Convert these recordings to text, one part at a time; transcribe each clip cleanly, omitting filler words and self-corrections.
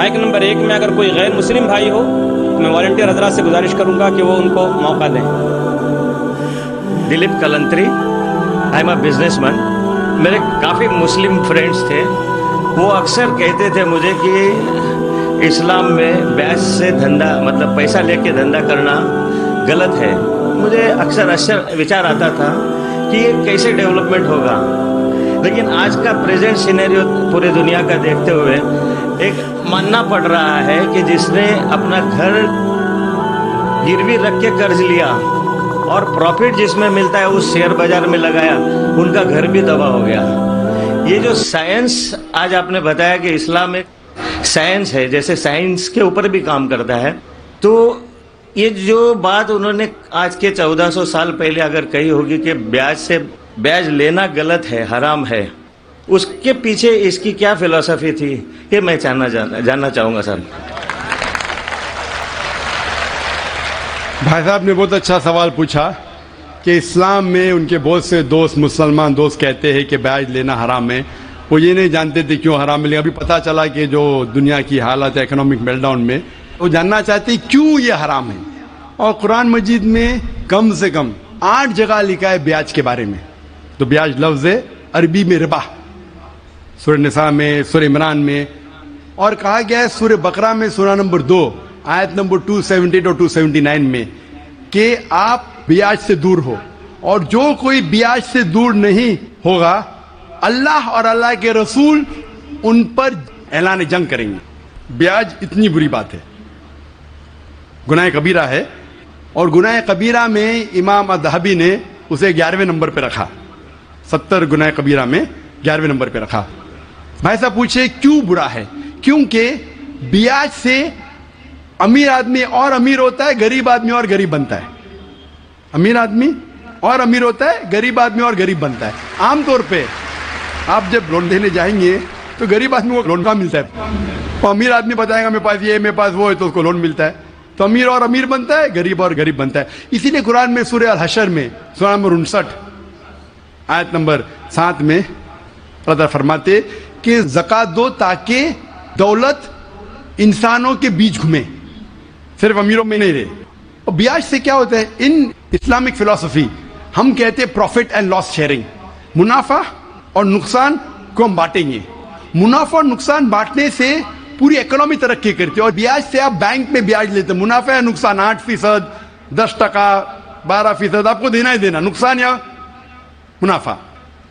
Mic number 1 میں اگر کوئی غیر مسلم بھائی ہو تو میں والنٹیئر حضرات سے گزارش کروں گا کہ وہ ان کو موقع دیں. Dilip Kalantri, I am a businessman. میرے کافی مسلم فرینڈس تھے، وہ اکثر کہتے تھے مجھے کہ اسلام میں بیعت سے دھندا مطلب پیسہ لے کے دھندا کرنا غلط ہے. مجھے اکثر وچار آتا تھا کہ یہ کیسے ڈیولپمنٹ ہوگا، لیکن آج کا پریزنٹ سینیریو پورے دنیا کا دیکھتے ہوئے ایک ماننا پڑ رہا ہے کہ جس نے اپنا گھر گروی رکھ کے قرض لیا اور پروفٹ جس میں ملتا ہے اس شیئر بازار میں لگایا، ان کا گھر بھی تباہ ہو گیا. یہ جو سائنس آج آپ نے بتایا کہ اسلام ایک سائنس ہے، جیسے سائنس کے اوپر بھی کام کرتا ہے، تو یہ جو بات انہوں نے آج کے 1400 سال پہلے اگر کہی ہوگی کہ بیاج لینا غلط ہے، حرام ہے، اس کے پیچھے اس کی کیا فلسفی تھی، یہ میں جاننا چاہوں گا سر. بھائی صاحب نے بہت اچھا سوال پوچھا کہ اسلام میں ان کے بہت سے دوست مسلمان دوست کہتے ہیں کہ بیاج لینا حرام ہے. وہ یہ نہیں جانتے تھے کیوں حرام ہے، لیکن ابھی پتہ چلا کہ جو دنیا کی حالت ہے اکنامک میلٹ ڈاؤن میں، وہ جاننا چاہتے ہیں کیوں یہ حرام ہے. اور قرآن مجید میں کم سے کم 8 جگہ لکھا ہے بیاج کے بارے میں. تو بیاج لفظ ہے عربی میں ربا، سورہ نساء میں، سورہ عمران میں، اور کہا گیا ہے سورہ بقرہ میں سورہ نمبر 2 آیت نمبر 278 اور 279 میں کہ آپ بیاج سے دور ہو، اور جو کوئی بیاج سے دور نہیں ہوگا اللہ اور اللہ کے رسول ان پر اعلان جنگ کریں گے. بیاج اتنی بری بات ہے، گناہ کبیرہ ہے، اور گناہ کبیرہ میں امام الذہبی نے اسے 11ویں نمبر پہ رکھا، 70 گناہ کبیرہ میں 11ویں نمبر پہ رکھا. بھائی صاحب پوچھے کیوں برا ہے؟ کیونکہ بیاج سے امیر آدمی اور امیر ہوتا ہے، غریب آدمی اور غریب بنتا ہے. امیر آدمی اور امیر ہوتا ہے، غریب آدمی اور غریب بنتا ہے. عام طور پہ آپ جب لون لینے جائیں گے تو غریب آدمی کو لون کا ملتا ہے، اور امیر آدمی بتائے گا میرے پاس یہ میرے پاس وہ ہے، تو اس کو لون ملتا ہے. تو امیر اور امیر بنتا ہے، غریب اور غریب بنتا ہے. اسی لیے قرآن میں سورہ الحشر میں سورہ نمبر 59 آیت نمبر 7 میں اللہ فرماتے کہ زکوٰۃ دو تاکہ دولت انسانوں کے بیچ گھومے، صرف امیروں میں نہیں رہے. اور بیاج سے کیا ہوتا ہے؟ ان اسلامک فلسفی ہم کہتے ہیں پروفٹ اینڈ لاس شیئرنگ، منافع اور نقصان کو ہم بانٹیں گے. منافع اور نقصان بانٹنے سے پوری اکنامی ترقی کرتی ہے. اور بیاج سے آپ بینک میں بیاج لیتے ہیں، منافع یا نقصان 8%، 10%، 12% آپ کو دینا ہی دینا، نقصان یا منافع.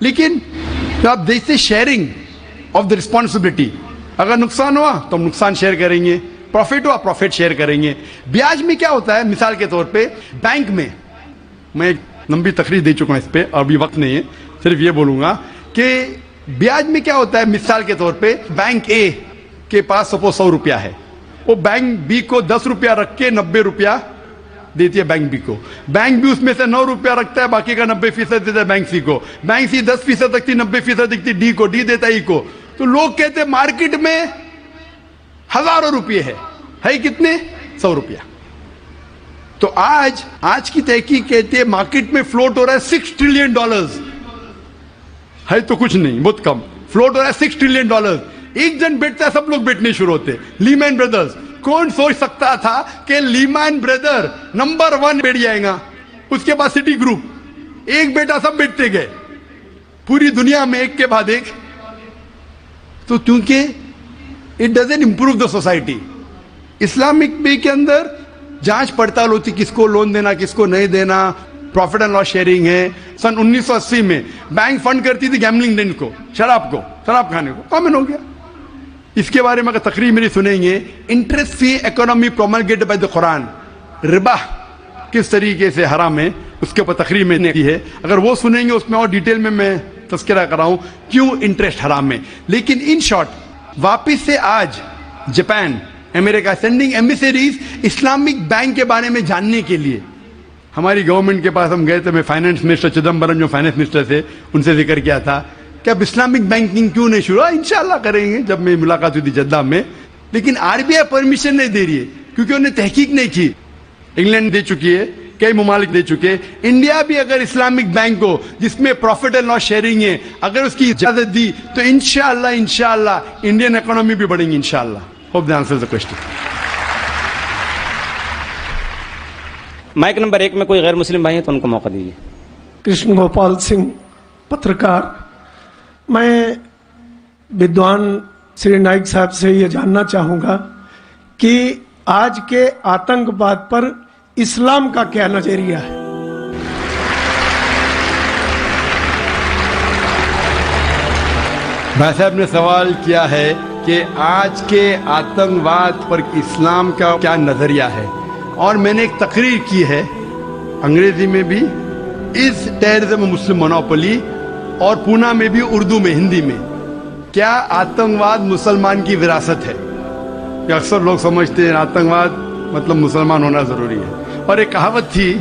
لیکن آپ دیکھتے شیئرنگ آف دا رسپانسبلٹی، اگر نقصان ہوا تو ہم نقصان شیئر کریں گے، پروفٹ ہوا پروفٹ شیئر کریں گے. بیاج میں کیا ہوتا ہے؟ مثال کے طور پہ بینک میں، میں ایک لمبی تقریر دے چکا ہوں اس پہ، ابھی وقت نہیں ہے، صرف یہ بولوں گا کہ بیاج میں کیا ہوتا ہے. مثال کے طور پہ بینک اے کے پاس سپوز 100 روپیہ ہے، وہ بینک بی کو 10 روپیہ رکھ کے 90 روپیہ دیتی ہے بینک بی کو. بینک بھی اس میں سے 9 روپیہ رکھتا ہے، باقی کا 90% دیتا ہے بینک سی کو. بینک سی 10% رکھتی، 90% رکھتی ڈی کو، ڈی دیتا ای کو. تو لوگ کہتے ہیں مارکیٹ میں ہزاروں روپیے ہے کتنے؟ 100 روپیہ. تو آج کی تحقیق کہتے ہیں مارکیٹ میں فلوٹ ہو رہا ہے $6 ٹریلین، ہے تو کچھ نہیں، بہت کم فلوٹ ہو رہا ہے $6 ٹریلین. ایک جن بیٹھتا ہے سب لوگ بیٹھنے شروع ہوتے. لیمین بردرز، کون سوچ سکتا تھا کہ لیمین بردر نمبر 1 بیٹھ جائے گا، اس کے بعد سٹی گروپ، ایک بیٹا سب بیٹھتے گئے پوری دنیا میں ایک کے بعد ایک. تو کیونکہ it doesn't improve the society. Islamic بے کے اندر جانچ پڑتال ہوتی کس کو لون دینا کس کو نہیں دینا، پروفٹ اینڈ لاس شیئرنگ ہے. سن 1980 میں بینک فنڈ کرتی تھی گیملنگ ڈن کو، شراب کھانے کو، کامن ہو گیا. اس کے بارے میں اگر تقریر میری سنیں گے، interest free economy promulgated by the Quran, ربا کس طریقے سے حرام ہے، اس کے اوپر تقریر میں نے کی ہے. اگر وہ سنیں گے اس میں اور ڈیٹیل میں تذکرہ کراؤں کیوں انٹرسٹ حرام ہے. لیکن ان شارٹ واپس سے آج جاپان، امریکہ سینڈنگ ایمبیسریز اسلامک بینک کے بارے میں جاننے کے لیے. ہماری گورنمنٹ کے پاس ہم گئے تھے، میں فائنانس منسٹر چدمبرم جو فائنانس منسٹر تھے ان سے ذکر کیا تھا کہ اب اسلامک بینکنگ کیوں نہیں شروع؟ انشاءاللہ کریں گے. جب میں ملاقات ہوئی تھی جدہ میں، لیکن RBI پرمیشن نہیں دے رہی ہے کیونکہ انہوں نے تحقیق نہیں کی. انگلینڈ دے چکی ہے، کئی ممالک دے چکے. انڈیا بھی اگر اسلامک بینک کو جس میں پروفٹ اینڈ لاس شیئرنگ ہے اگر اس کی اجازت دی تو انشاءاللہ انڈین اکانومی بھی بڑھیں گی انشاءاللہ. Hope that answers the question. Mic number 1 में कोई गैर मुस्लिम भाई है तो उनको मौका दीजिए। कृष्ण गोपाल सिंह, पत्रकार। मैं विद्वान श्री नाइक साहब से ये जानना चाहूँगा कि आज के आतंकवाद पर इस्लाम का क्या नजरिया है। भाई साहब ने सवाल किया है कि आज के आतंकवाद पर इस्लाम का क्या नजरिया है, और मैंने एक तकरीर की है अंग्रेजी में भी, इस टेररिज्म मुस्लिम मोनोपोली, और पूना में भी उर्दू में, हिंदी में। क्या आतंकवाद मुसलमान की विरासत है? कि अक्सर लोग समझते हैं आतंकवाद मतलब मुसलमान होना जरूरी है, और एक कहावत थी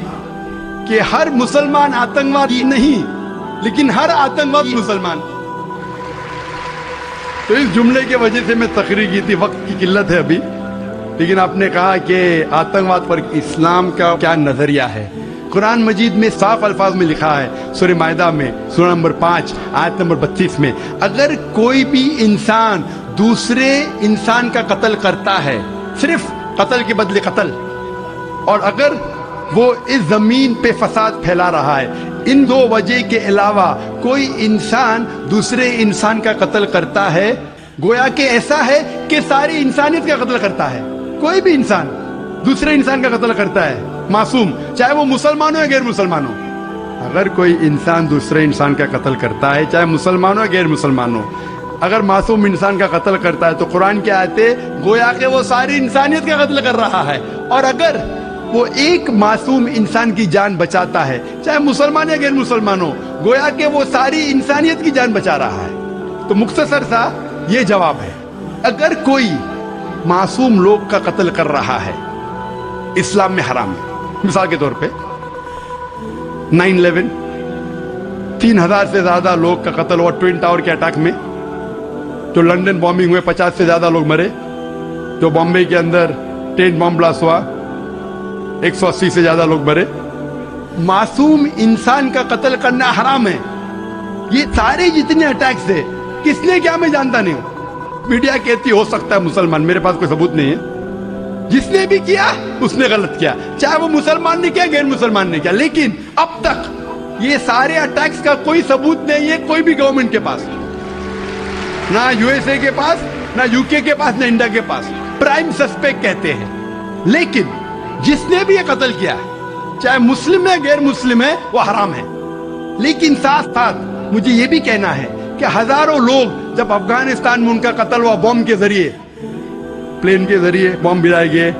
कि हर मुसलमान आतंकवादी नहीं, लेकिन हर आतंकवाद मुसलमान। तो इस जुमले की वजह से मैं तकरीर की थी, वक्त की किल्लत है अभी, लेकिन आपने कहा कि आतंकवाद पर इस्लाम का क्या नजरिया है। कुरान मजीद में साफ अल्फाज में लिखा है, सूरह मायदा में सूरह नंबर 5 आयत नंबर 32 में, अगर कोई भी इंसान दूसरे इंसान का कत्ल करता है, सिर्फ कत्ल के बदले कत्ल, और अगर वो इस जमीन पे फसाद फैला रहा है, इन दो वजह के अलावा कोई इंसान दूसरे इंसान का कत्ल करता है, गोया कि ऐसा है कि सारी इंसानियत का कत्ल करता है। कोई भी इंसान दूसरे इंसान का कत्ल करता है, मासूम, चाहे वो मुसलमान हो या गैर मुसलमान हो। अगर कोई इंसान दूसरे इंसान का कत्ल करता है, चाहे मुसलमान हो या गैर मुसलमान हो, अगर मासूम इंसान का कत्ल करता है, तो कुरान की आयतें गोया कि वो सारी इंसानियत का कत्ल कर रहा है। और अगर वो एक मासूम इंसान की जान बचाता है, चाहे मुसलमान या गैर मुसलमान हो, गोया कि वो सारी इंसानियत की जान बचा रहा है। तो मुख्तसर सा ये जवाब है, अगर कोई मासूम लोग का कत्ल कर रहा है, इस्लाम में हराम है। मिसाल के तौर पे 9/11 3,000 से ज्यादा लोग का कत्ल हुआ ट्विन टावर के अटैक में। जो लंदन बॉम्बिंग हुए 50 से ज्यादा लोग मरे। जो बॉम्बे के अंदर ट्रेन बॉम्ब ब्लास्ट हुआ 180 से ज्यादा लोग मरे। मासूम इंसान का कत्ल करना हराम है। ये सारे जितने अटैक्स है, किसने क्या मैं जानता नहीं हूं। मीडिया कहती हो सकता है मुसलमान, मेरे पास कोई सबूत नहीं है। जिसने भी किया उसने गलत किया, चाहे वो मुसलमान ने किया गैर मुसलमान ने किया। लेकिन अब तक ये सारे अटैक्स का कोई सबूत नहीं है कोई भी गवर्नमेंट के पास, ना यूएसए के पास, ना यूके के पास, ना इंडिया के पास। प्राइम सस्पेक्ट कहते हैं। लेकिन जिसने भी ये कत्ल किया, चाहे मुस्लिम है गैर मुस्लिम है, वो हराम है। लेकिन साथ साथ मुझे ये भी कहना है कि हजारों लोग जब अफगानिस्तान में उनका कत्ल हुआ बॉम्ब के जरिए, प्लेन के जरिए बॉम्ब गिराए गए,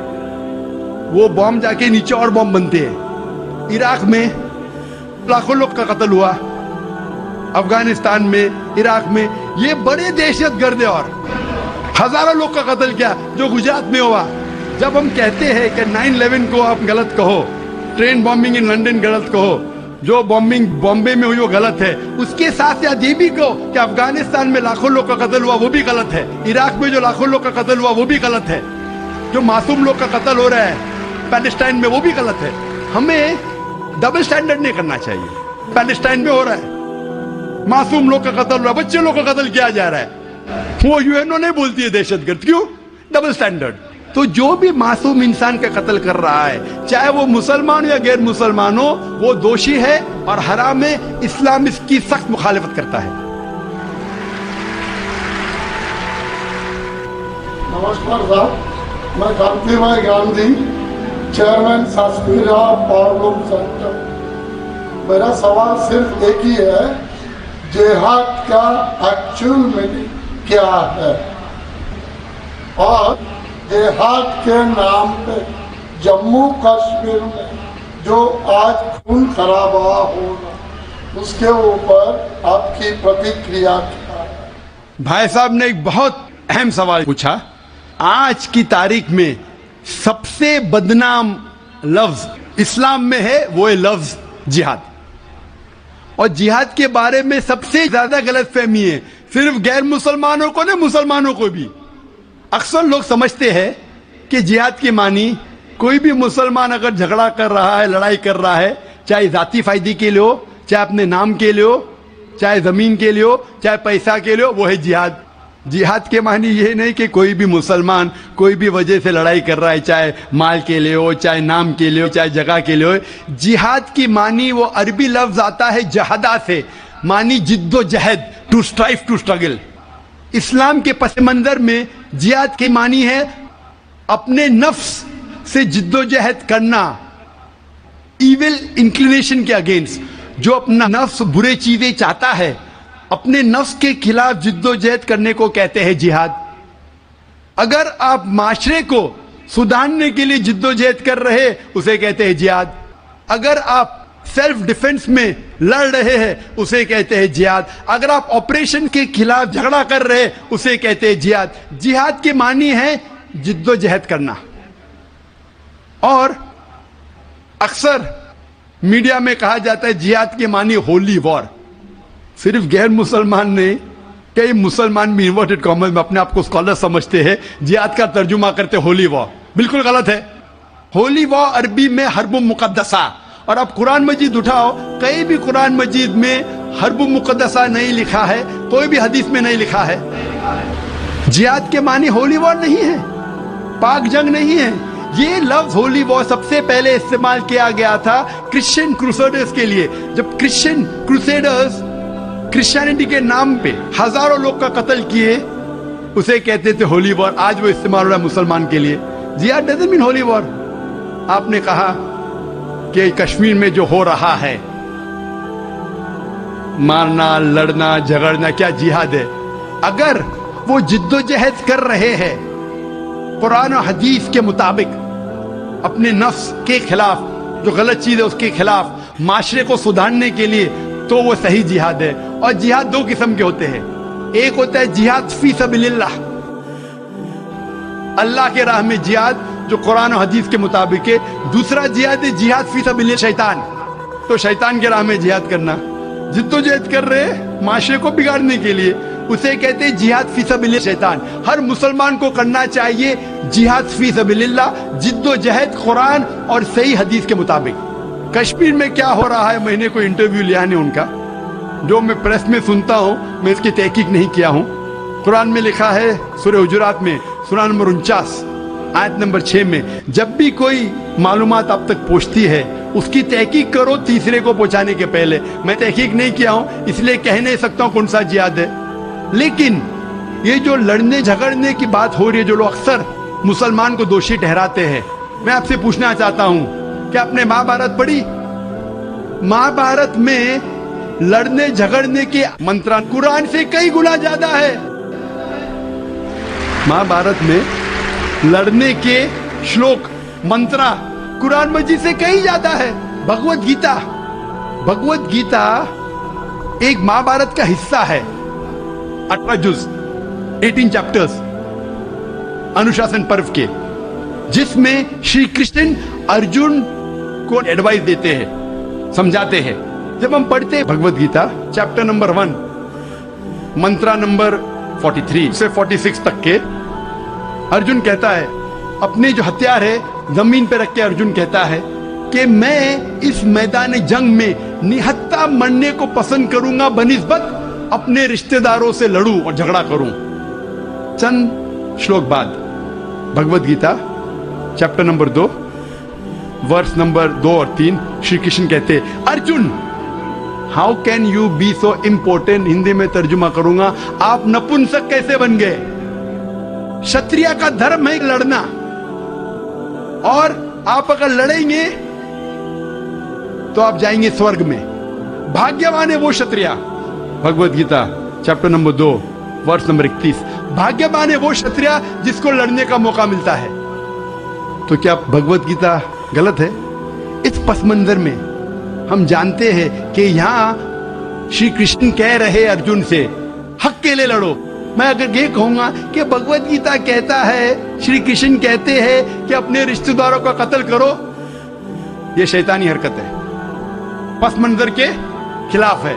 वो बॉम्ब जाके नीचे और बॉम्ब बनते हैं। इराक में लाखों लोग का कत्ल हुआ, अफगानिस्तान में, इराक में, ये बड़े दहशतगर्द और हजारों लोग का कत्ल किया जो गुजरात में हुआ। जब हम कहते हैं कि 9/11 को आप गलत कहो, ट्रेन बॉम्बिंग इन लंदन गलत कहो, जो बॉम्बिंग बॉम्बे में हुई वो गलत है, उसके साथ साथ ये भी कहो कि अफगानिस्तान में लाखों लोग का कत्ल हुआ वो भी गलत है, इराक में जो लाखों लोग का कत्ल हुआ वो भी गलत है, जो मासूम लोग का कत्ल हो रहा है पैलेस्टाइन में वो भी गलत है। हमें डबल स्टैंडर्ड नहीं करना चाहिए। पैलेस्टाइन में हो रहा है, मासूम लोग का कत्ल हो रहा है, बच्चे लोग का कत्ल किया जा रहा है, वो यूएनओ नहीं बोलती है दहशतगर्द। क्यों? Double standard. तो जो भी मासूम इंसान का कत्ल कर रहा है, चाहे वो मुसलमान हो या गैर मुसलमान हो, वो दोषी है और हराम है। इस्लाम इसकी सख्त मुखालिफत करता है। नमस्कार साहब, मैं कांति भाई गांधी, चेयरमैन सासपीरा पावरलूम सेंटर। मेरा सवाल सिर्फ एक ही है, जिहाद का एक्चुअल मीनिंग क्या है? और जिहाद के नाम पे जम्मू कश्मीर में जो आज खून खराबा हो रहा, उसके ऊपर आपकी प्रतिक्रिया क्या है? भाई साहब ने एक बहुत अहम सवाल पूछा। आज की तारीख में सबसे बदनाम लफ्ज इस्लाम में है, वो है लफ्ज जिहाद। और जिहाद के बारे में सबसे ज्यादा गलतफहमी है, सिर्फ गैर मुसलमानों को नहीं, मुसलमानों को भी। अक्सर लोग समझते हैं कि जिहाद की मानी कोई भी मुसलमान अगर झगड़ा कर रहा है, लड़ाई कर रहा है, चाहे जाती फायदे के लिए हो, चाहे अपने नाम के लिए हो, चाहे जमीन के लिए हो, चाहे पैसा के लिए हो, वो है जिहाद। जिहाद के मानी ये नहीं कि कोई भी मुसलमान कोई भी वजह से लड़ाई कर रहा है, चाहे माल के लिए हो, चाहे नाम के लिए हो, चाहे जगह के लिए हो। जिहाद की मानी वो अरबी लफ्ज आता है जहदा से, मानी जिद्दोजहद, टू स्ट्राइव, टू स्ट्रगल। इस्लाम के पस मंजर में जिहाद की मानी है अपने नफ्स से जिद्दोजहद करना, इविल इंक्लिनेशन के अगेंस्ट। जो अपना नफ्स बुरे चीजें चाहता है, अपने नफ्स के खिलाफ जिद्दोजहद करने को कहते हैं जिहाद। अगर आप माशरे को सुधारने के लिए जिद्दोजहद कर रहे, उसे कहते हैं जिहाद। अगर आप सेल्फ डिफेंस में लड़ रहे हैं, उसे कहते हैं जिहाद। अगर आप ऑपरेशन के खिलाफ झगड़ा कर रहे हैं, उसे कहते हैं जिहाद। जिहाद की मानी है जिद्दोजहद करना। और अक्सर मीडिया में कहा जाता है जिहाद की मानी होली वॉर। सिर्फ गैर मुसलमान नहीं, कई मुसलमान भी इन्वर्टेड कॉमर्स में अपने आप को स्कॉलर समझते हैं, जिहाद का तर्जुमा करते होली वॉर। बिल्कुल गलत है। होली वॉर अरबी में हर्ब मुकद्दसा, और आप कुरान मजीद उठाओ, कहीं भी कुरान मजीद में हर्ब मुकद्दसा नहीं लिखा है, कोई भी हदीस में नहीं लिखा है। जिहाद के मानी होली वॉर नहीं है, पाक जंग नहीं है। ये लफ्ज होली वॉर सबसे पहले इस्तेमाल किया गया था क्रिश्चियन क्रूसेडर्स के लिए। जब क्रिश्चियन क्रूसेडर्स क्रिश्चियनिटी के नाम पे हजारों लोग का कत्ल किए, उसे कहते थे होली वॉर। आज वो इस्तेमाल हो रहा है मुसलमान के लिए। जिहाद डजंट मीन होली वॉर। आपने कहा कि कश्मीर में जो हो रहा है, मारना, लड़ना, झगड़ना, क्या जिहाद है? अगर वो जिद्दोजहद कर रहे हैं कुरान और हदीस के मुताबिक, अपने नफ्स के खिलाफ, जो गलत चीज है उसके खिलाफ, माशरे को सुधारने के लिए, तो वो सही जिहाद है। और जिहाद दो किस्म के होते हैं। एक होता है जिहाद फी सबीलिल्लाह, अल्लाह के राह में जिहाद, जो कुरान और हदीस के मुताबिक है। दूसरा जिहाद है जिहाद फी सबीलिल्लाह शैतान, तो शैतान के राह में जिहाद करना। जिद्दोजहद कर रहे माशरे को बिगाड़ने के लिए, उसे कहते हैं जिहाद फी सबीलिल्लाह शैतान। हर मुसलमान को करना चाहिए जिहाद फी सबीलिल्लाह, जिद्दोजहद कुरान और सही हदीस के मुताबिक। कश्मीर में क्या हो रहा है, मैंने कोई इंटरव्यू लिया नहीं उनका, जो मैं प्रेस में सुनता हूं, मैं इसकी तहकीक नहीं किया हूं। कुरान में लिखा है सूरह हुजुरात में, सूरह नंबर 49 आयत नंबर 6 में, जब भी कोई मालूमात आप तक पहुंचती है, उसकी तहकीक करो तीसरे को पहुंचाने के पहले। मैं तहकीक नहीं किया हूं, इसलिए कह नहीं सकता हूं कौन सा जिहाद है। लेकिन ये जो लड़ने झगड़ने की बात हो रही है, जो लोग अक्सर मुसलमान को दोषी ठहराते हैं, मैं आपसे पूछना चाहता हूं कि आपने महाभारत पढ़ी? महाभारत में लड़ने झगड़ने के मंत्र कुरान से कई गुना ज्यादा है। महाभारत में लड़ने के श्लोक मंत्र कुरान मजीद से कई ज्यादा है। भगवत गीता, भगवत गीता एक महाभारत का हिस्सा है। 18 जुज, 18 चैप्टर्स अनुशासन पर्व के, जिसमें श्री कृष्ण अर्जुन को एडवाइस देते हैं, समझाते हैं। जब हम पढ़ते हैं भगवत गीता चैप्टर नंबर 1 मंत्र नंबर 43 से 46 तक के, अर्जुन कहता है, अपने जो हथियार है जमीन पे रख के अर्जुन कहता है कि मैं इस मैदान जंग में निहत्था मरने को पसंद करूंगा बनिस्बत अपने रिश्तेदारों से लड़ूं और झगड़ा करूं। चंद श्लोक बाद Bhagavad Gita chapter number 2 verse number 2 और 3 श्री कृष्ण कहते, Arjun how can you be so important. Hindi में तर्जुमा करूंगा, आप नपुंसक कैसे बन गए? क्षत्रिय का धर्म है लड़ना, और आप अगर लड़ेंगे तो आप जाएंगे स्वर्ग में। भाग्यवान है वो क्षत्रिय। Bhagavad Gita chapter number 2 verse number 31, भाग्यवान है वो क्षत्रिय जिसको लड़ने का मौका मिलता है। तो क्या भगवत गीता गलत है? इस पस मंजर में हम जानते हैं कि यहां श्री कृष्ण कह रहे अर्जुन से हक के लिए लड़ो। मैं अगर ये कहूंगा कि भगवत गीता कहता है, श्री कृष्ण कहते हैं कि अपने रिश्तेदारों का कत्ल करो, ये शैतानी हरकत है, पस मंजर के खिलाफ है।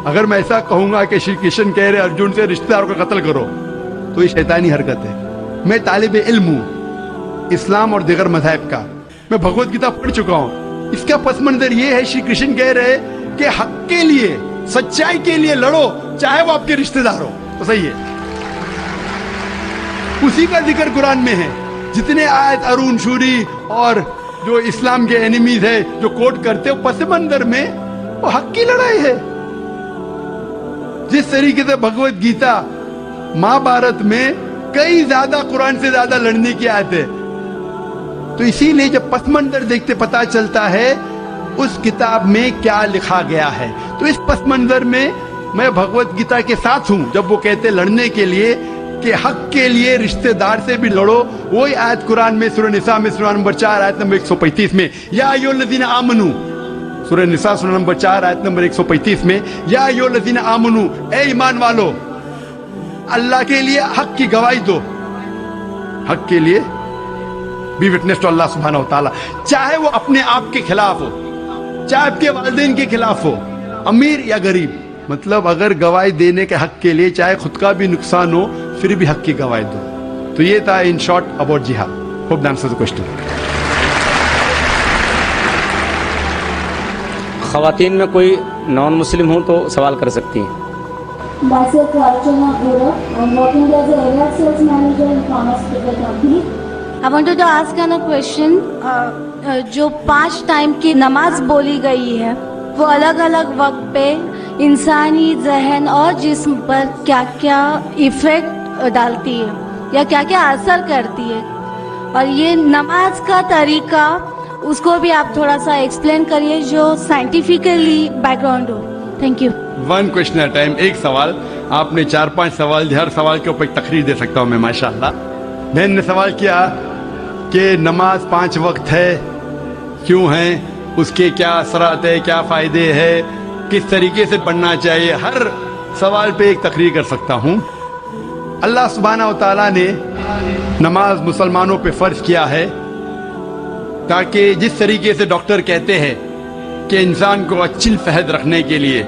अगर मैं ऐसा कहूंगा कि श्री कृष्ण कह रहे अर्जुन से रिश्तेदारों का कत्ल करो, तो ये शैतानी हरकत है। मैं तालिब इल्म हूं इस्लाम और दीगर मज़हब का, मैं भगवत गीता पढ़ चुका हूं। इसका पस मंजर ये है, श्री कृष्ण कह रहे कि हक के लिए, सच्चाई के लिए लड़ो, चाहे वो आपके रिश्तेदार हो। तो सही है, उसी का जिक्र कुरान में है। जितने आयत अरुण शूरी और जो इस्लाम के एनिमीज है जो कोट करते हो, पस मंजर में वो हक की लड़ाई है। जिस तरीके से भगवत गीता महाभारत में कई ज्यादा कुरान से ज्यादा लड़ने की आयत है, तो इसीलिए जब पस मंजर देखते पता चलता है उस किताब में क्या लिखा गया है। तो इस पस मंजर में मैं भगवत गीता के साथ हूं जब वो कहते लड़ने के लिए कि हक के लिए रिश्तेदार से भी लड़ो। वही आयत कुरान में सूरह निसा में सूरह नंबर 4 आयत नंबर 135 में, या अय्युहल्लज़ीना आमनू, सूरह निसा सूरह नंबर 4 आयत नंबर 135 में, या अय्युहल्लज़ीना आमनू, ए ईमान वालो, अल्लाह के लिए हक की गवाही दो। हक के लिए बी विटनेस टू अल्लाह सुब्हानहू व तआला, चाहे वो अपने आप के खिलाफ हो, चाहे आपके वालिदैन के खिलाफ हो, अमीर या गरीब। मतलब अगर गवाही देने के हक के लिए चाहे खुद का भी नुकसान हो फिर भी हक की गवाही दो। तो ये था इन शॉर्ट अबाउट जिहाद। Hope that answers the question. खवातीन में कोई नॉन मुस्लिम हो तो सवाल कर सकती हैं। Myself Archana Gora. I'm working as a area sales manager in pharmaceutical company. I wanted to ask a question. जो 5 टाइम की नमाज बोली गई है वो अलग अलग वक्त पे इंसानी जहन और जिस्म पर क्या क्या इफेक्ट डालती है या क्या क्या असर करती है, और ये नमाज का तरीका उसको भी आप थोड़ा सा एक्सप्लेन करिए जो साइंटिफिकली बैकग्राउंड हो। Thank you. One question at time, एक सवाल। आपने 4-5 सवाल, हर सवाल के ऊपर एक तकरीर दे सकता हूँ मैं माशाल्लाह। बहन ने सवाल किया कि नमाज 5 वक्त है, क्यों है, उसके क्या असरात है, क्या फायदे हैं, किस तरीके से पढ़ना चाहिए, हर सवाल पे एक तकरीर कर सकता हूँ। अल्लाह सुब्हानहू व तआला ने नमाज मुसलमानों पे फर्ज किया है ताकि जिस तरीके से डॉक्टर कहते हैं कि इंसान को अच्छी सेहत रखने के लिए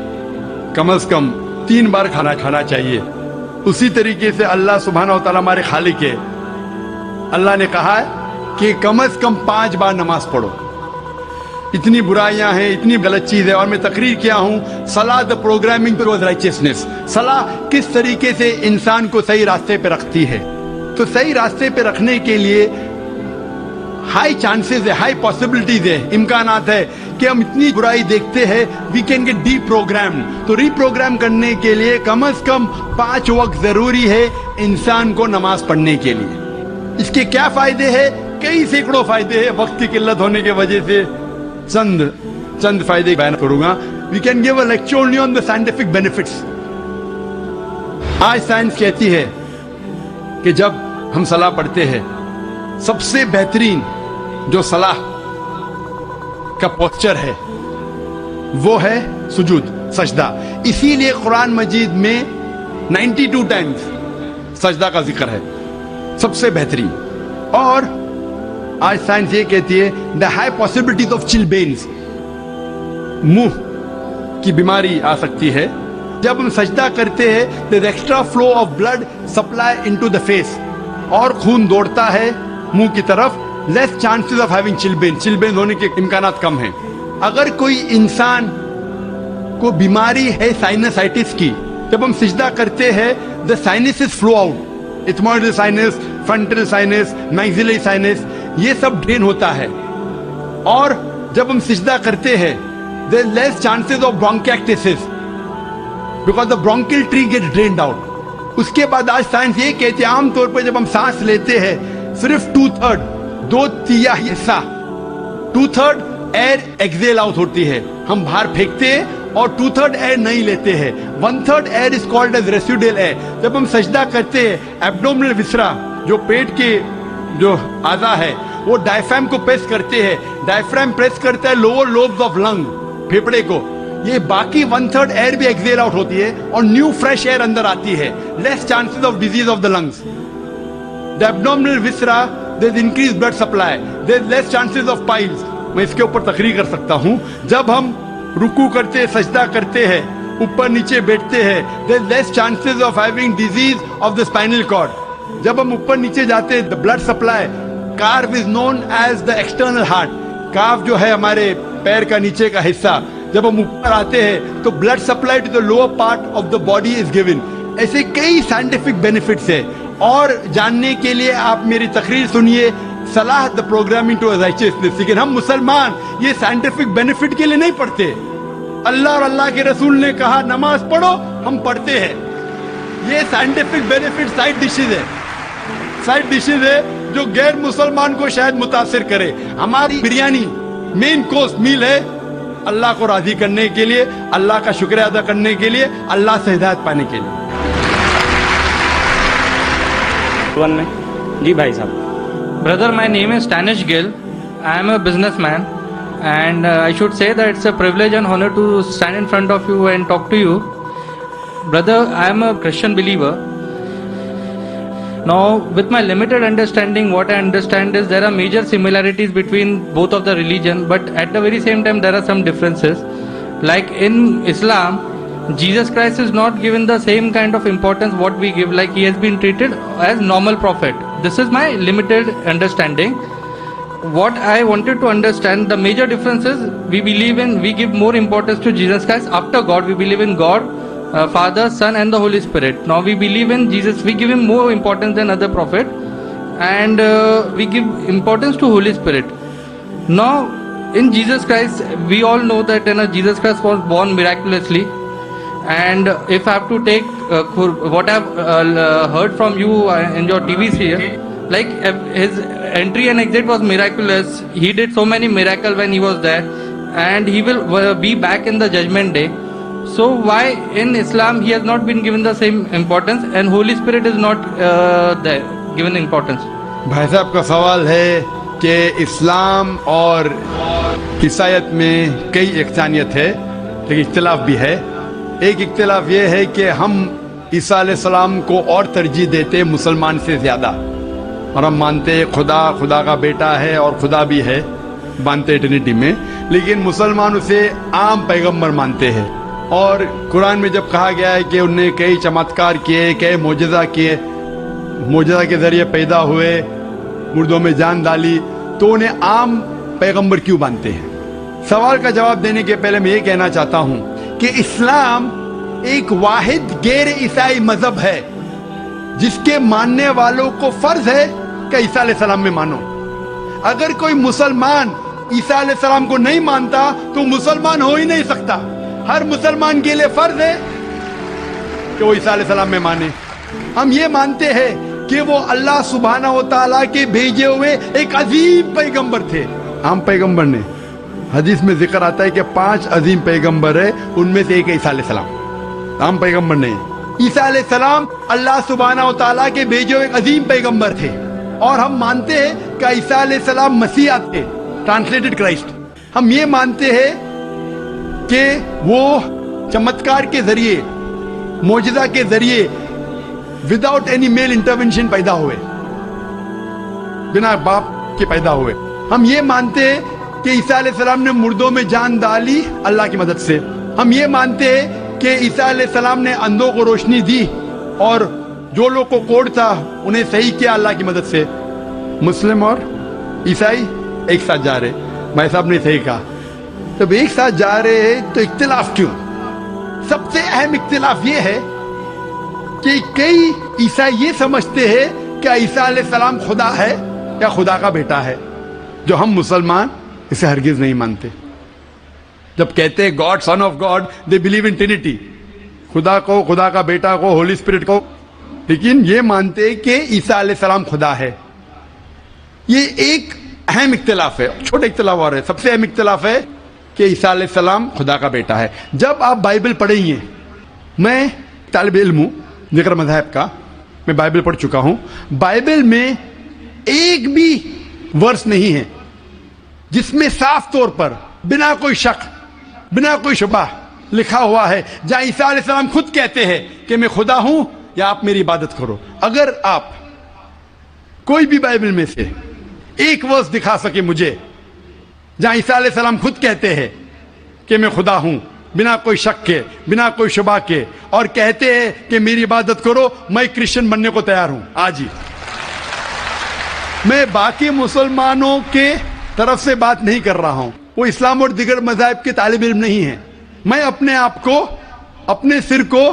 कम से कम 3 बार खाना खाना चाहिए, उसी तरीके से अल्लाह सुब्हानहू व तआला हमारे खालिक है। अल्लाह ने कहा है कि कम से कम 5 बार नमाज पढ़ो। इतनी बुराइयां हैं, इतनी गलत चीज है। और मैं तकरीर किया हूं सलाह द प्रोग्रामिंग टुवर्ड्स राइचियसनेस, सलाह किस तरीके से इंसान को सही रास्ते पे रखती है। तो सही रास्ते पे रखने के लिए हाई चांसेस है, हाई पॉसिबिलिटीज है, इम्कानात है कि हम इतनी बुराई देखते हैं, वी कैन गेट डीप्रोग्राम्ड। तो रीप्रोग्राम करने के लिए कम से कम 5 वक्त जरूरी है इंसान को नमाज पढ़ने के लिए। इसके क्या फायदे हैं? कई सैकड़ों फायदे हैं। वक्त की किल्लत होने की वजह से चंद फायदे बयान करूंगा। We can give a lecture only on the scientific benefits. आज साइंस कहती है कि जब हम सलाह पढ़ते हैं सबसे बेहतरीन जो सलाह का पोस्चर है वो है सुजूद, सजदा। इसीलिए कुरान मजीद में 92 टाइम्स सजदा का जिक्र है, सबसे बेहतरीन। और आज साइंस ये कहती है द हाई पॉसिबिलिटीज ऑफ चिलबेन्स, मुंह की बीमारी आ सकती है। जब हम सजदा करते हैं there extra flow of blood supply into the face, और खून दौड़ता है मुंह की तरफ, less chances of having chilblain, chilblain होने के इम्कानात कम हैं। अगर कोई इंसान को बीमारी है साइनसाइटिस की, जब हम सजदा करते हैं the sinuses flow out, ethmoidal sinus, frontal sinus, maxillary sinus, ये सब ड्रेन होता है। और जब हम सजदा करते हैं there less chances of bronchitis because the bronchial tree gets drained out. उसके बाद आज साइंस ये कहती है आमतौर पर जब हम सांस लेते हैं सिर्फ 2/3, 2/3 हिस्सा, 2/3 एयर एक्सेल आउट होती है, हम बाहर फेंकते हैं, और 2/3 एयर नहीं लेते हैं। 1/3 air is called as residual air. जब हम सजदा करते हैं एब्डोमिनल विसरा, जो पेट के जो आधा है, वो डायफ्राम को प्रेस करते हैं, डायफ्राम प्रेस करता है लोअर लोब्स ऑफ लंग, फेफड़े को। ये बाकी 1/3 एयर भी एक्सेल आउट होती है और न्यू फ्रेश एयर अंदर आती है, less chances of disease of the lungs. The abdominal viscera there is increase blood supply, there is less chances of piles. मैं इसके ऊपर तकरीर कर सकता हूं। जब हम रुकू करते हैं, सजदा करते हैं, ऊपर नीचे बैठते हैं, there is less chances of having disease of the spinal cord. जब हम ऊपर नीचे जाते हैं the blood supply, calf is known as the external heart. Calf जो है हमारे पैर का नीचे का हिस्सा, जब हम ऊपर आते हैं तो blood supply to the lower part of the body is given. ऐसे कई साइंटिफिक बेनिफिट्स है। और जानने के लिए आप मेरी तकरीर सुनिए, सलाह द प्रोग्रामिंग टू राइचियसनेस। लेकिन हम मुसलमान ये साइंटिफिक बेनिफिट के लिए नहीं पढ़ते। अल्लाह और अल्लाह के रसूल ने कहा नमाज पढ़ो, हम पढ़ते हैं। ये साइंटिफिक बेनिफिट साइड डिशेज है जो गैर मुसलमान को शायद मुतासिर करे। हमारी बिरयानी मेन कोर्स मील है अल्लाह को राजी करने के लिए, अल्लाह का शुक्रिया अदा करने के लिए, अल्लाह से हिदायत पाने के लिए। वन में जी भाई साहब। Brother, my name is Stanish Gill. I am a businessman, and I should say that it's a privilege and honor to stand in front of you and talk to you. Brother, I am a Christian believer. Now, with my limited understanding, what I understand is there are major similarities between both of the religion, but at the very same time there are some differences. Like in Islam, Jesus Christ is not given the same kind of importance what we give, like he has been treated as normal prophet. This is my limited understanding. What I wanted to understand, the major difference is we give more importance to Jesus Christ after God. We believe in God, Father, Son and the Holy Spirit. Now we believe in Jesus, we give him more importance than other prophet, and we give importance to Holy Spirit. Now in Jesus Christ, we all know that Jesus Christ was born miraculously. And if I have to take what I have heard from you in your TV serial, like his entry and exit was miraculous. He did so many miracles when he was there, and he will be back in the judgment day. So why in Islam he has not been given the same importance, and Holy Spirit is not there given importance? भाई साहब का सवाल है कि इस्लाम और ईसाईयत में कई इख्तिलाफ है, लेकिन इख्तिलाफ भी है। एक इख्तिलाफ ये है कि हम ईसा अलैहिस्सलाम को और तरजीह देते मुसलमान से ज़्यादा, और हम मानते हैं खुदा का बेटा है और खुदा भी है, मानते ट्रिनिटी में, लेकिन मुसलमान उसे आम पैगंबर मानते हैं। और कुरान में जब कहा गया है कि उनने कई चमत्कार किए, कई मोजज़ा किए, मोजज़ा के ज़रिए पैदा हुए, मुर्दों में जान डाली, तो उन्हें आम पैगंबर क्यों मानते हैं? सवाल का जवाब देने के पहले मैं ये कहना चाहता हूँ कि इस्लाम एक वाहिद गैर ईसाई मजहब है जिसके मानने वालों को फर्ज है कि ईसा अलैहिस्सलाम में मानो। अगर कोई मुसलमान ईसा अलैहिस्सलाम को नहीं मानता तो मुसलमान हो ही नहीं सकता। हर मुसलमान के लिए फर्ज है कि वो ईसा अलैहिस्सलाम में माने। हम ये मानते हैं कि वो अल्लाह सुब्हानहू व तआला के भेजे हुए एक अजीम पैगंबर थे। आम पैगंबर ने, हदीस में जिक्र आता है कि 5 अजीम पैगंबर है, उनमें से एक ईसा अलैहिस्सलाम। आम पैगंबर नहीं, ईसा अलैहिस्सलाम अल्लाह सुब्हानहू व तआला के भेजे हुए एक अजीम पैगंबर थे। और हम मानते हैं कि ईसा अलैहिस्सलाम मसीहा थे, ट्रांसलेटेड क्राइस्ट। हम ये मानते हैं कि वो चमत्कार के जरिए, मोजज़ा के जरिए, विदाउट एनी मेल इंटरवेंशन पैदा हुए, बिना बाप के पैदा हुए। हम ये मानते हैं कि ईसा अलैहिस्सलाम ने मुर्दों में जान डाली अल्लाह की मदद से। हम ये मानते हैं कि ईसा अलैहिस्सलाम ने अंधों को रोशनी दी और जो लोग को कोढ़ था उन्हें सही किया अल्लाह की मदद से। मुस्लिम और ईसाई एक साथ जा रहे, भाई साहब ने सही कहा। जब एक साथ जा रहे हैं तो इख्तिलाफ क्यों? सबसे अहम इख्तिलाफ ये है कि कई ईसाई ये समझते हैं कि ईसा अलैहिस्सलाम खुदा है या खुदा का बेटा है, जो हम मुसलमान इसे हरगिज नहीं मानते। जब कहते हैं God, son of God, they believe in Trinity, खुदा को, खुदा का बेटा को, होली स्पिरिट को, लेकिन ये मानते हैं कि ईसा अलैहिस्सलाम खुदा है। ये एक अहम इख्तिलाफ है। छोटे इख्तिलाफ और है, सबसे अहम इख्तिलाफ है कि ईसा अलैहिस्सलाम खुदा का बेटा है। जब आप बाइबल पढ़ेंगे, मैं तालिब इल्म हूं जिक्र मज़हब का, मैं बाइबल पढ़ चुका हूं, बाइबल में एक भी वर्स नहीं है जिसमें साफ तौर पर बिना कोई शक, बिना कोई शुबा लिखा हुआ है जहां ईसा अलैहिस्सलाम खुद कहते हैं कि मैं खुदा हूं या आप मेरी इबादत करो। अगर आप कोई भी बाइबल में से एक वर्स दिखा सके मुझे जहां ईसा अलैहिस्सलाम खुद कहते हैं कि मैं खुदा हूं, बिना कोई शक के, बिना कोई शुबा के, और कहते हैं कि मेरी इबादत करो, मैं क्रिश्चियन बनने को तैयार हूं आज ही। मैं बाकी मुसलमानों के तरफ से बात नहीं कर रहा हूं, वो इस्लाम और दिगर मज़ाहिब के तालिब इल्म नहीं है। मैं अपने आप को, अपने सिर को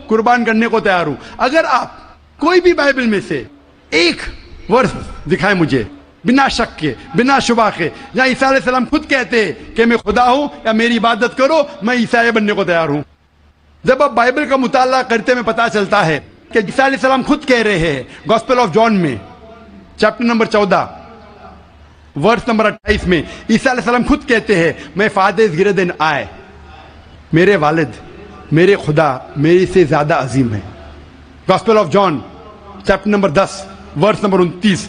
कुर्बान करने को तैयार हूं। अगर आप कोई भी बाइबल में से एक वर्स दिखाएं मुझे बिना शक के, बिना शुबा के, जहां ईसा अलैहिस्सलाम खुद कहते हैं कि मैं खुदा हूं या मेरी इबादत करो, मैं ईसाई बनने को तैयार हूं। जब आप बाइबल का मुताला करते में पता चलता है कि ईसा अलैहिस्सलाम खुद कह रहे हैं गॉस्पेल ऑफ जॉन में चैप्टर नंबर 14 वर्स नंबर 28 में ईसा अलैहिस्सलाम खुद कहते हैं my father is greater than I, मेरे वालिद, मेरे खुदा मेरे से ज्यादा अजीम है। Gospel of John chapter number 10 verse number 29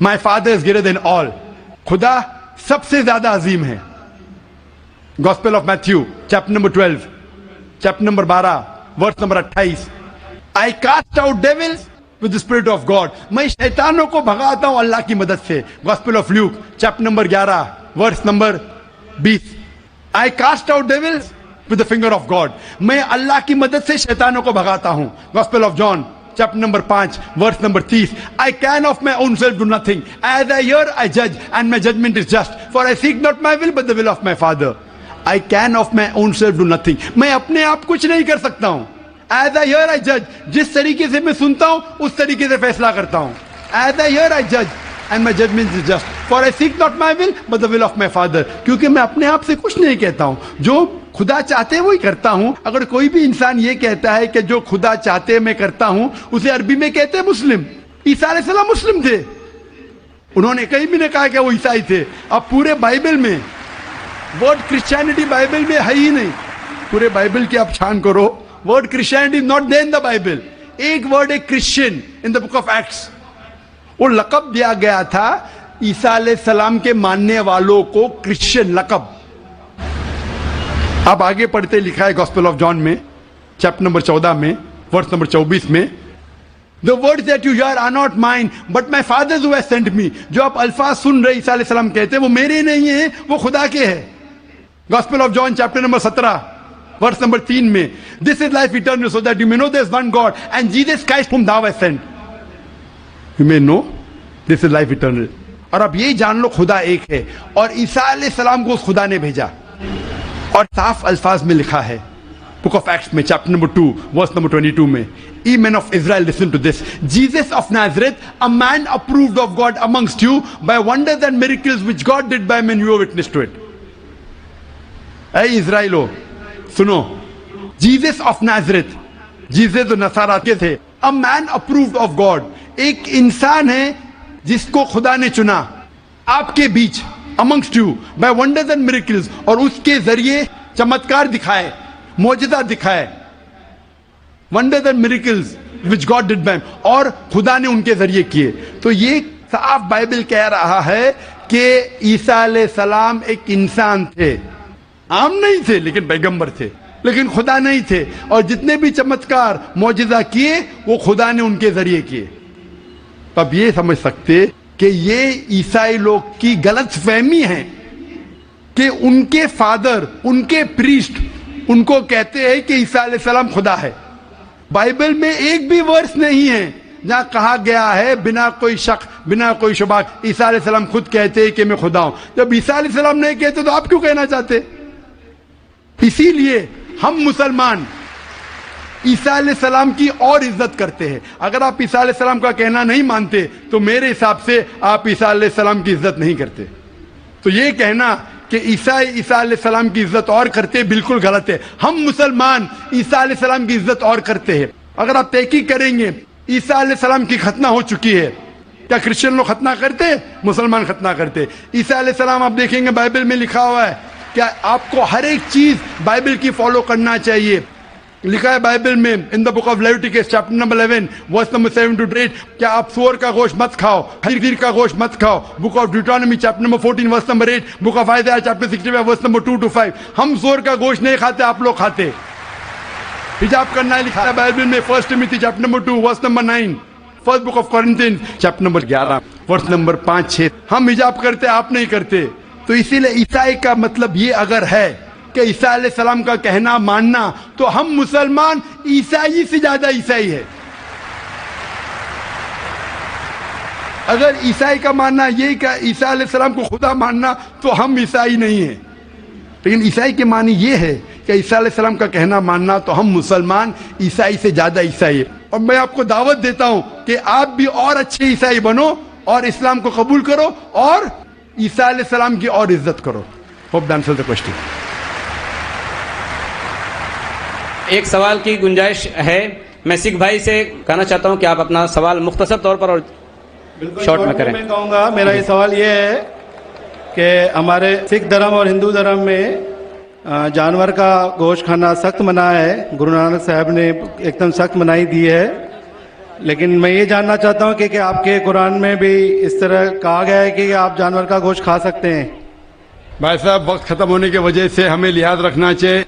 my father is greater than all, खुदा सबसे ज्यादा अजीम है। Gospel of Matthew chapter number 12 chapter number 12 verse number 28 I cast out devils with the spirit of God, मैं शैतानों को भगाता हूं अल्लाह की मदद से। Gospel of Luke chapter number 11 verse number 20 I cast out devils with the finger of God, मैं अल्लाह की मदद से शैतानों को भगाता हूं। Gospel of John chapter number 5 verse number 30 I can of my own self do nothing, as I hear I जज and my judgement is just, for I seek not my will but the will of my father. I can of my own self do nothing, मैं अपने आप कुछ नहीं कर सकता हूं। As I hear I जज, जिस तरीके से मैं सुनता हूं उस तरीके से फैसला करता हूं। एज आई हियर आई जज and my judgement is just, for I seek not my will but the will of my father, क्योंकि मैं अपने आप से कुछ नहीं कहता हूं, जो खुदा चाहते वही करता हूं। अगर कोई भी इंसान ये कहता है कि जो खुदा चाहते मैं करता हूं, उसे अरबी में कहते हैं मुस्लिम। ईसा अलैहिस्सलाम मुस्लिम थे, उन्होंने कहीं भी नहीं कहा कि वो ईसाई थे। अब पूरे बाइबल में वर्ड क्रिश्चियनिटी बाइबल में है ही नहीं, पूरे बाइबल की आप छान करो, word Christianity is not there in the Bible. एक वर्ड है Christian in the book of Acts, वो लकब दिया गया था ईसा अलैहिस्सलाम के मानने वालों को, क्रिश्चियन लकब। आप आगे पढ़ते लिखा है गॉस्पेल ऑफ जॉन में चैप्टर नंबर 14 में वर्स नंबर 24 में The words that you hear are not mine, but my Father who has sent me. जो आप अल्फाज सुन रहे ईसा अलैहिस्सलाम कहते हैं वो मेरे नहीं है, वो खुदा के हैं। Gospel of John chapter number 17 verse number 3 में This is life eternal, so that you may know there is one God and Jesus Christ whom thou hast sent. You may know this is life eternal. और अब ये जान लो खुदा एक है और ईसा अलैहिस्सलाम को उस खुदा ने भेजा। और साफ अल्फाज में लिखा है बुक ऑफ एक्ट्स में चैप्टर नंबर 2 वर्स नंबर 22 में Ye men of Israel, listen to this. Jesus of Nazareth, a man approved of God amongst you by wonders and miracles which God did by men, you are witness to it. ऐ इज़राइलो सुनो, Jesus of Nazareth, Jesus तो नसारा के थे, a man approved of God, एक इंसान है जिसको खुदा ने चुना आपके बीच, amongst you by wonders and miracles, और उसके जरिए चमत्कार दिखाए, मौजज़ा दिखाए, wonders and miracles which God did by him, और खुदा ने उनके जरिए किए। तो ये साफ बाइबल कह रहा है कि ईसा अलैहिस्सलाम एक इंसान थे, आम नहीं थे लेकिन पैगंबर थे, लेकिन खुदा नहीं थे, और जितने भी चमत्कार मौजज़ा किए वो खुदा ने उनके जरिए किए। तब ये समझ सकते कि ये ईसाई लोग की गलत फहमी है कि उनके फादर, उनके प्रीस्ट उनको कहते हैं कि ईसा अलैहिस्सलाम खुदा है। बाइबल में एक भी वर्स नहीं है जहां कहा गया है बिना कोई शक, बिना कोई शुबा, ईसा अलैहिस्सलाम खुद कहते हैं कि मैं खुदा हूं। जब ईसा अलैहिस्सलाम नहीं कहते तो आप क्यों कहना चाहते? इसीलिए हम मुसलमान ईसा अलैहिस्सलाम की और इज्जत करते हैं। अगर आप ईसा अलैहिस्सलाम का कहना नहीं मानते तो मेरे हिसाब से आप ईसा अलैहिस्सलाम की इज्जत नहीं करते। तो ये कहना कि ईसा अलैहिस्सलाम की इज्जत और करते बिल्कुल गलत है। हम मुसलमान ईसा अलैहिस्सलाम की इज्जत और करते हैं। अगर आप तहकीक करेंगे ईसा अलैहिस्सलाम की खतना हो चुकी है, क्या क्रिश्चियन लोग खतना करते? मुसलमान खतना करते। ईसा अलैहिस्सलाम आप देखेंगे बाइबल में लिखा हुआ है, क्या आपको हर एक चीज बाइबल की फॉलो करना चाहिए। लिखा है बाइबल में in the book of Leviticus chapter number 11 verse number 7 to 8, क्या आप सूअर का गोश्त मत खाओ, खीर का गोश्त मत खाओ। Book of Deuteronomy chapter number 14 verse number 8, book of Isaiah chapter 65 verse number 2 to 5। हम सूअर का गोश्त नहीं खाते, आप लोग खाते। हिजाब करना है लिखा है बाइबल में 1 Timothy chapter number 2 verse number 9, first book of Corinthians chapter number 11 verse number 5-6। हम हिजाब करते, आप नहीं करते। तो इसीलिए ईसाई का मतलब ये अगर है कि ईसा अलैहिस्सलाम का कहना मानना, तो हम मुसलमान ईसाई से ज्यादा ईसाई है। अगर ईसाई का मानना ये कि ईसा अलैहिस्सलाम को खुदा मानना, तो हम ईसाई नहीं है। लेकिन ईसाई के मानी ये है कि کہ عیسیٰ علیہ السلام کا کہنا ماننا تو ہم مسلمان عیسائی سے زیادہ عیسائی ہیں. اور میں آپ کو دعوت دیتا ہوں کہ آپ بھی اور اچھے عیسائی بنو اور اسلام کو قبول کرو اور عیسیٰ علیہ السلام کی اور عزت کرو. Hope that answers the question. ایک سوال کی گنجائش ہے. میں سکھ بھائی سے کہنا چاہتا ہوں کہ آپ اپنا سوال مختصر طور پر اور شارٹ میں کریں. میں کہوں گا میرا یہ سوال یہ ہے کہ ہمارے سکھ دھرم اور ہندو دھرم میں جانور کا گوشت کھانا سخت منع ہے. گرو نانک صاحب نے ایک دم سخت منائی دی ہے. لیکن میں یہ جاننا چاہتا ہوں کہ آپ کے قرآن میں بھی اس طرح کہا گیا ہے کہ آپ جانور کا گوشت کھا سکتے ہیں. بھائی صاحب وقت ختم ہونے کی وجہ سے ہمیں لحاظ رکھنا چاہیے.